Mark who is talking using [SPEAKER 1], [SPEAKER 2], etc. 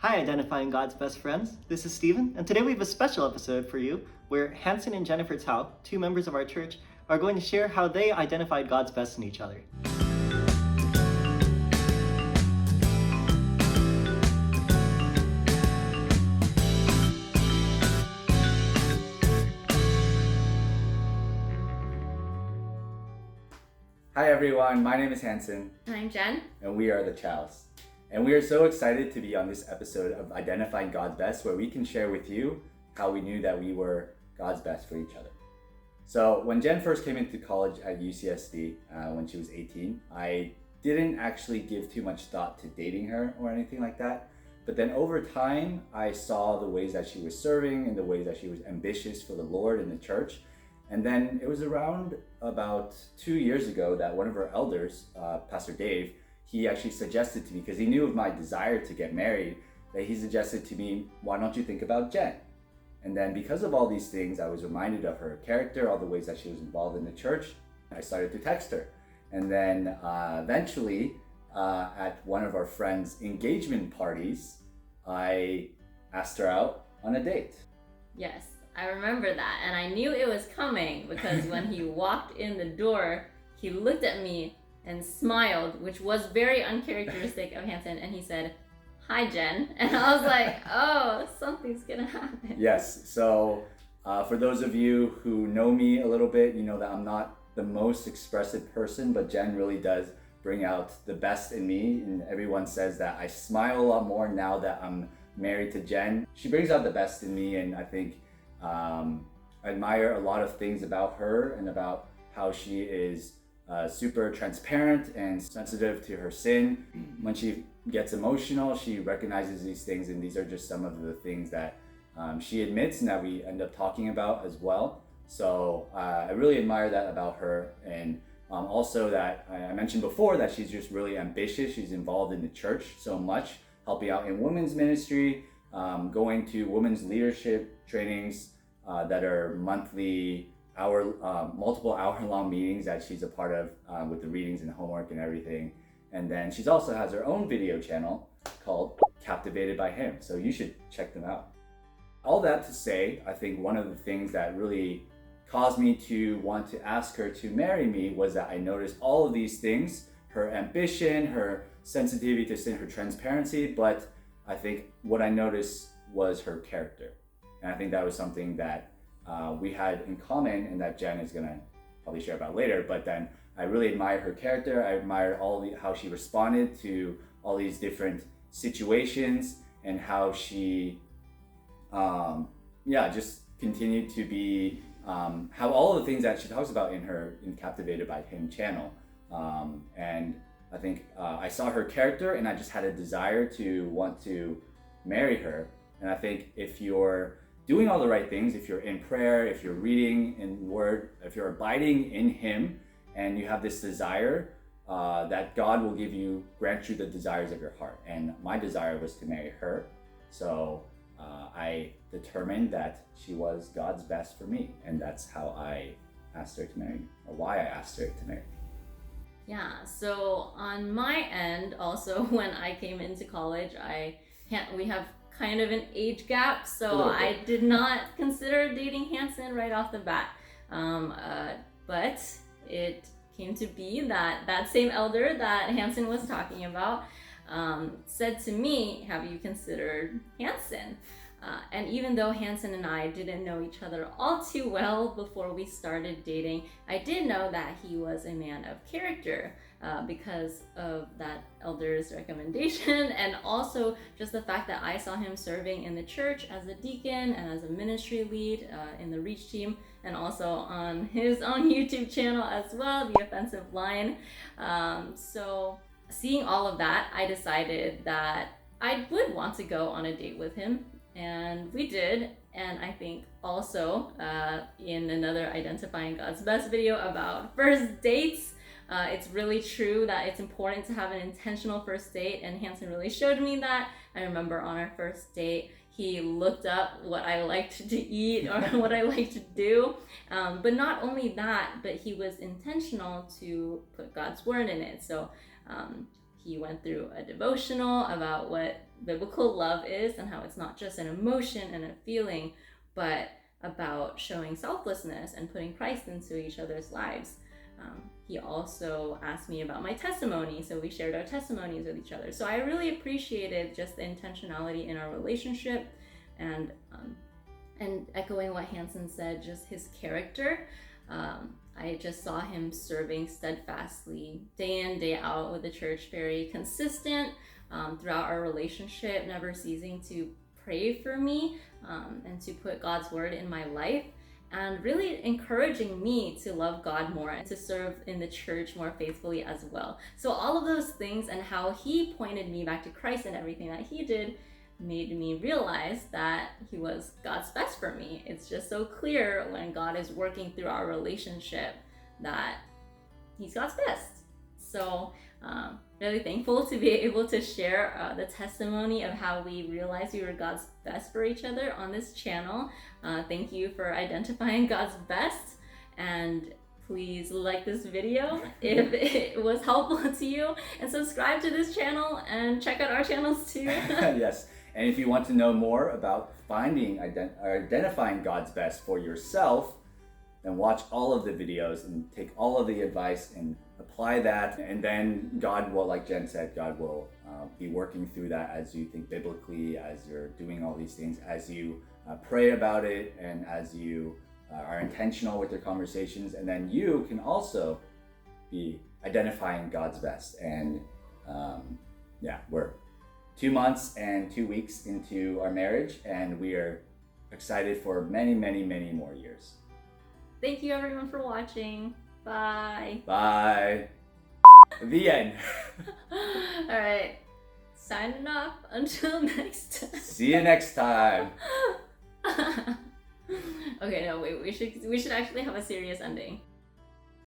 [SPEAKER 1] Hi, Identifying God's Best Friends. This is Stephen, and today we have a special episode for you where Hanson and Jennifer Tao, two members of our church, are going to share how they identified God's best in each other.
[SPEAKER 2] Hi everyone, my name is Hanson.
[SPEAKER 3] And I'm Jen.
[SPEAKER 2] And we are the Caos. And we are so excited to be on this episode of Identifying God's Best, where we can share with you how we knew that we were God's best for each other. So when Jen first came into college at UCSD, when she was 18, I didn't actually give too much thought to dating her or anything like that. But then over time, I saw the ways that she was serving and the ways that she was ambitious for the Lord and the church. And then it was around about 2 years ago that one of our elders, Pastor Dave, he actually suggested to me, because he knew of my desire to get married, that he suggested to me, why don't you think about Jen? And then because of all these things, I was reminded of her character, all the ways that she was involved in the church. I started to text her. And then eventually, at one of our friends' engagement parties, I asked her out on a date.
[SPEAKER 3] Yes, I remember that. And I knew it was coming because when he walked in the door, he looked at me and smiled, which was very uncharacteristic of Hanson. And he said, "Hi, Jen." And I was like, oh, something's gonna happen.
[SPEAKER 2] Yes, so for those of you who know me a little bit, you know that I'm not the most expressive person, but Jen really does bring out the best in me. And everyone says that I smile a lot more now that I'm married to Jen. She brings out the best in me, and I think I admire a lot of things about her and about how she is super transparent and sensitive to her sin. When she gets emotional, she recognizes these things, and these are just some of the things that she admits and that we end up talking about as well. So I really admire that about her. And also that I mentioned before that she's just really ambitious. She's involved in the church so much, helping out in women's ministry, going to women's leadership trainings that are monthly, multiple hour-long meetings that she's a part of with the readings and homework and everything. And then she also has her own video channel called Captivated by him. So you should check them out. All that to say, I think one of the things that really caused me to want to ask her to marry me was that I noticed all of these things, her ambition, her sensitivity to sin, her transparency, but I think what I noticed was her character. And I think that was something that we had in common, and that Jen is gonna probably share about later. But then I really admired her character. I admired how she responded to all these different situations, and how she, just continued to be, how all of the things that she talks about in Captivated by Him channel. And I think I saw her character, and I just had a desire to want to marry her. And I think if you're doing all the right things, if you're in prayer, if you're reading in Word, if you're abiding in Him, and you have this desire, that God will grant you the desires of your heart. And my desire was to marry her. So I determined that she was God's best for me. And that's how I asked her to marry me, or why I asked her to marry me.
[SPEAKER 3] Yeah, so on my end, also when I came into college, we have kind of an age gap, so I did not consider dating Hanson right off the bat. But it came to be that same elder that Hanson was talking about said to me, "Have you considered Hanson?" And even though Hanson and I didn't know each other all too well before we started dating, I did know that he was a man of character because of that elder's recommendation, and also just the fact that I saw him serving in the church as a deacon and as a ministry lead in the Reach team, and also on his own YouTube channel as well, The Offensive Line. So seeing all of that, I decided that I would want to go on a date with him. And we did. And I think also in another Identifying God's Best video about first dates, it's really true that it's important to have an intentional first date. And Hanson really showed me that. I remember on our first date, he looked up what I liked to eat or what I liked to do. But not only that, but he was intentional to put God's word in it. So he went through a devotional about what biblical love is and how it's not just an emotion and a feeling, but about showing selflessness and putting Christ into each other's lives. He also asked me about my testimony, so we shared our testimonies with each other. So I really appreciated just the intentionality in our relationship, and echoing what Hansen said, just his character. I just saw him serving steadfastly day in, day out with the church, very consistent throughout our relationship, never ceasing to pray for me and to put God's word in my life, and really encouraging me to love God more and to serve in the church more faithfully as well. So all of those things and how he pointed me back to Christ and everything that he did made me realize that he was God's best for me. It's just so clear when God is working through our relationship that he's God's best. So really thankful to be able to share the testimony of how we realized we were God's best for each other on this channel. Thank you for identifying God's best, and please like this video if it was helpful to you, and subscribe to this channel and check out our channels too.
[SPEAKER 2] Yes, and if you want to know more about identifying God's best for yourself, then watch all of the videos and take all of the advice and apply that, and then God will, like Jen said, God will be working through that as you think biblically, as you're doing all these things, as you pray about it, and as you are intentional with your conversations. And then you can also be identifying God's best. And we're 2 months and 2 weeks into our marriage, and we are excited for many, many, many more years.
[SPEAKER 3] Thank you everyone for watching. Bye.
[SPEAKER 2] Bye. The end.
[SPEAKER 3] All right. Signing off until next time.
[SPEAKER 2] See you next time.
[SPEAKER 3] Okay, no, wait. We should actually have a serious ending.